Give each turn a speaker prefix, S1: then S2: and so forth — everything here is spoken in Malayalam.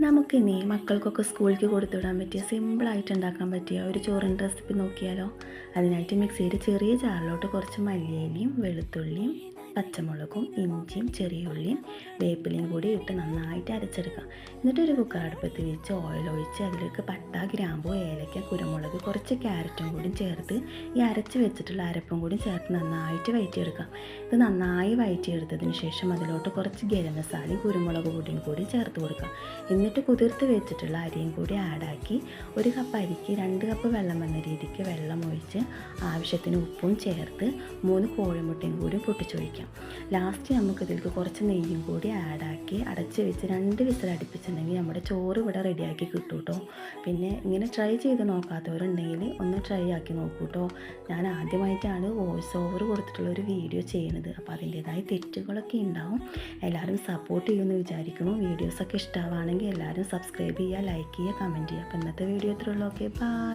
S1: നമുക്കിനി മക്കൾക്കൊക്കെ സ്കൂളിലേക്ക് കൊടുത്തുവിടാൻ പറ്റിയ സിമ്പിളായിട്ട് ഉണ്ടാക്കാൻ പറ്റിയ ഒരു ചോറിൻ്റെ റെസിപ്പി നോക്കിയാലോ. അതിനായിട്ട് മിക്സിയിൽ ചെറിയ ജാറിലോട്ട് കുറച്ച് മല്ലിയിലയും വെളുത്തുള്ളിയും പച്ചമുളകും ഇഞ്ചിയും ചെറിയ ഉള്ളിയും വേപ്പിലയും കൂടി ഇട്ട് നന്നായിട്ട് അരച്ചെടുക്കാം. എന്നിട്ടൊരു കുക്കർ അടുപ്പത്ത് വെച്ച് ഓയിൽ ഒഴിച്ച് അതിലേക്ക് പട്ട, ഗ്രാമ്പു, ഏലക്ക, കുരുമുളക്, കുറച്ച് ക്യാരറ്റും കൂടി ചേർത്ത് ഈ അരച്ച് വെച്ചിട്ടുള്ള അരപ്പും കൂടി ചേർത്ത് നന്നായിട്ട് വഴറ്റിയെടുക്കാം. ഇത് നന്നായി വഴറ്റിയെടുത്തതിന് ശേഷം അതിലോട്ട് കുറച്ച് ഗരം മസാലയും കുരുമുളക് പൊടിയും കൂടി ചേർത്ത് കൊടുക്കാം. എന്നിട്ട് കുതിർത്ത് വെച്ചിട്ടുള്ള അരിയും കൂടി ആഡാക്കി 1 കപ്പ് അരിക്ക് 2 കപ്പ് വെള്ളം എന്ന രീതിക്ക് വെള്ളം ഒഴിച്ച് ആവശ്യത്തിന് ഉപ്പും ചേർത്ത് 3 കോഴിമുട്ടയും കൂടി പൊട്ടിച്ചൊഴിക്കാം. ലാസ്റ്റ് നമുക്ക് ഇതിലേക്ക് കുറച്ച് നെയ്യും കൂടി ആഡാക്കി അടച്ച് വെച്ച് 2 വിസിൽ അടുപ്പിച്ചിട്ടുണ്ടെങ്കിൽ നമ്മുടെ ചോറ് ഇവിടെ റെഡിയാക്കി കിട്ടും കേട്ടോ. പിന്നെ ഇങ്ങനെ ട്രൈ ചെയ്ത് നോക്കാത്തവരുണ്ടെങ്കിൽ ഒന്ന് ട്രൈ ആക്കി നോക്കൂ കേട്ടോ. ഞാൻ ആദ്യമായിട്ടാണ് വോയിസ് ഓവർ കൊടുത്തിട്ടുള്ളൊരു വീഡിയോ ചെയ്യുന്നത്, അപ്പോൾ അതിൻ്റേതായ തെറ്റുകളൊക്കെ ഉണ്ടാവും. എല്ലാവരും സപ്പോർട്ട് ചെയ്യുമെന്ന് വിചാരിക്കുന്നു. വീഡിയോസൊക്കെ ഇഷ്ടമാണെങ്കിൽ എല്ലാവരും സബ്സ്ക്രൈബ് ചെയ്യുക, ലൈക്ക് ചെയ്യുക, കമൻറ്റ് ചെയ്യുക. അപ്പോൾ ഇന്നത്തെ വീഡിയോ ഇത്രയുള്ളൂ. Okay, by.